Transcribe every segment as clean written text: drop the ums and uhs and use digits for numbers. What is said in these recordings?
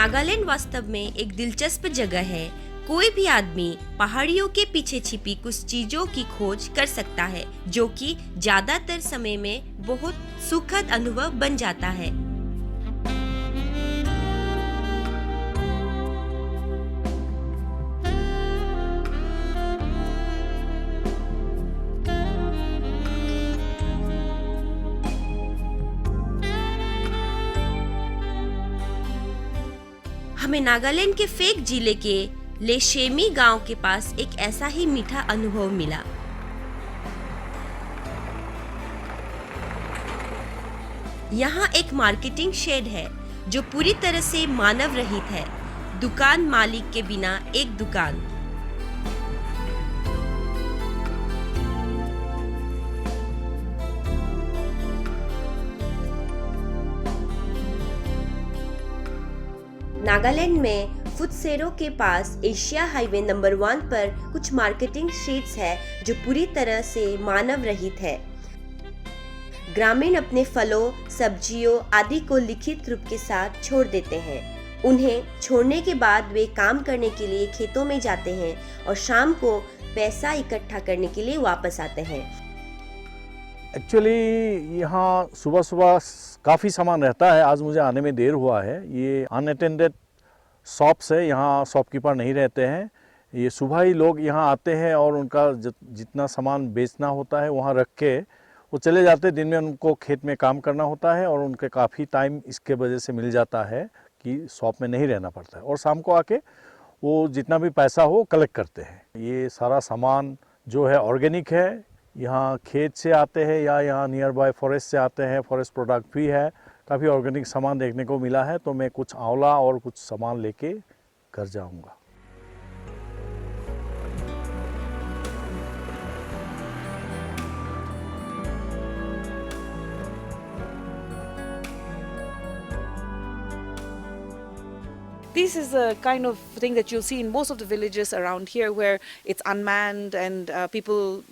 नागालैंड वास्तव में एक दिलचस्प जगह है। कोई भी आदमी पहाड़ियों के पीछे छिपी कुछ चीजों की खोज कर सकता है, जो कि ज्यादातर समय में बहुत सुखद अनुभव बन जाता है। हमें नागालैंड के फेक जिले के लेशेमी गांव के पास एक ऐसा ही मीठा अनुभव मिला। यहाँ एक मार्केटिंग शेड है जो पूरी तरह से मानव रहित है। दुकान मालिक के बिना एक दुकान। नागालैंड में फुत्सेरो के पास एशिया हाईवे नंबर 1 पर कुछ मार्केटिंग स्ट्रीट्स है जो पूरी तरह से मानव रहित है। ग्रामीण अपने फलों, सब्जियों आदि को लिखित रूप के साथ छोड़ देते हैं। उन्हें छोड़ने के बाद वे काम करने के लिए खेतों में जाते हैं और शाम को पैसा इकट्ठा करने के लिए वापस आते हैं। एक्चुअली यहाँ सुबह सुबह काफ़ी सामान रहता है। आज मुझे आने में देर हुआ है। ये अनअटेंडेड शॉप्स है, यहाँ शॉपकीपर नहीं रहते हैं। ये सुबह ही लोग यहाँ आते हैं और उनका जितना सामान बेचना होता है वहाँ रख के वो चले जाते हैं। दिन में उनको खेत में काम करना होता है और उनके काफ़ी टाइम इसके वजह से मिल जाता है कि शॉप में नहीं रहना पड़ता है और शाम को आके वो जितना भी पैसा हो कलेक्ट करते हैं। ये सारा सामान जो है ऑर्गेनिक है, यहाँ खेत से आते हैं या यहाँ नियर बाय फॉरेस्ट से आते हैं। फॉरेस्ट प्रोडक्ट भी है, काफ़ी ऑर्गेनिक सामान देखने को मिला है। तो मैं कुछ आंवला और कुछ सामान लेके घर जाऊंगा। This is a kind of thing that you'll see in most of the villages around here where it's unmanned and people,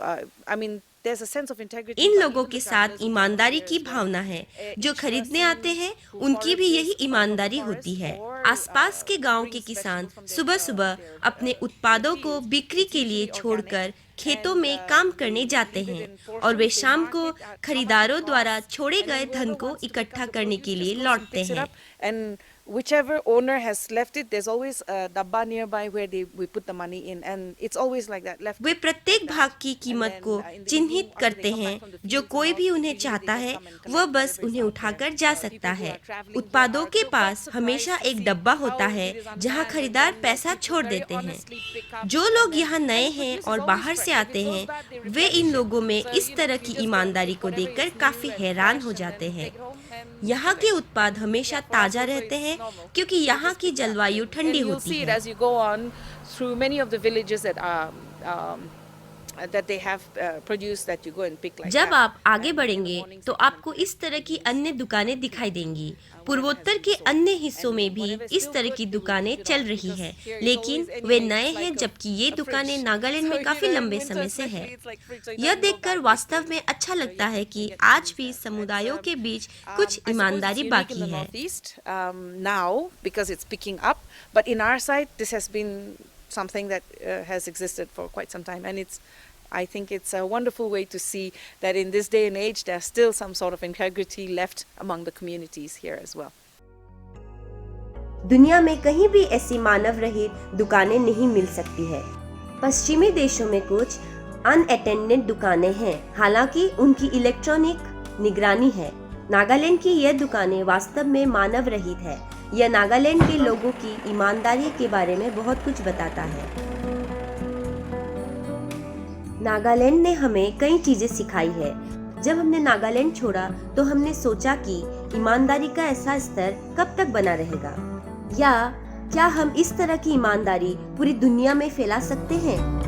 there's a sense of integrity. इन लोगों के साथ ईमानदारी की भावना है। जो खरीदने आते हैं उनकी भी यही ईमानदारी होती है। आसपास के गांव के किसान सुबह सुबह अपने उत्पादों को बिक्री के लिए छोड़कर खेतों में काम करने जाते हैं और वे शाम को खरीदारों द्वारा छोड़े गए धन को इकट्ठा करने के लिए लौटते हैं। And whichever owner has left it, there's always a dabba nearby where we put the money in, and it's always like that left. वे प्रत्येक भाग की कीमत को चिन्हित करते हैं। जो कोई भी उन्हें चाहता है वह बस उन्हें उठाकर जा सकता है। उत्पादों के पास हमेशा एक डब्बा होता है जहां खरीदार पैसा छोड़ देते हैं। जो लोग यहाँ नए हैं और बाहर से आते हैं वे इन लोगों में इस तरह की ईमानदारी को देखकर काफी हैरान हो जाते हैं। यहाँ के उत्पाद हमेशा ताजा रहते हैं क्योंकि यहाँ की जलवायु ठंडी होती है। जब आप आगे बढ़ेंगे तो आपको इस तरह की अन्य दुकानें दिखाई देंगी। पूर्वोत्तर के अन्य हिस्सों में भी इस तरह की दुकानें चल रही हैं, लेकिन वे नए हैं जबकि ये दुकानें नागालैंड में काफी लंबे समय से हैं। यह देखकर वास्तव में अच्छा लगता है कि आज भी समुदायों के बीच कुछ ईमानदारी बाकी है। Something that has existed for quite some time, and I think it's a wonderful way to see that in this day and age there's still some sort of integrity left among the communities here as well. दुनिया में कहीं भी ऐसी मानव रहित दुकानें नहीं मिल सकती है। पश्चिमी देशों में कुछ अनअटेंडेड दुकानें हैं, हालांकि उनकी इलेक्ट्रॉनिक निगरानी है। नागालैंड की यह दुकानें वास्तव में मानव रहित है। यह नागालैंड के लोगों की ईमानदारी के बारे में बहुत कुछ बताता है। नागालैंड ने हमें कई चीजें सिखाई है। जब हमने नागालैंड छोड़ा तो हमने सोचा कि ईमानदारी का ऐसा स्तर कब तक बना रहेगा, या क्या हम इस तरह की ईमानदारी पूरी दुनिया में फैला सकते हैं।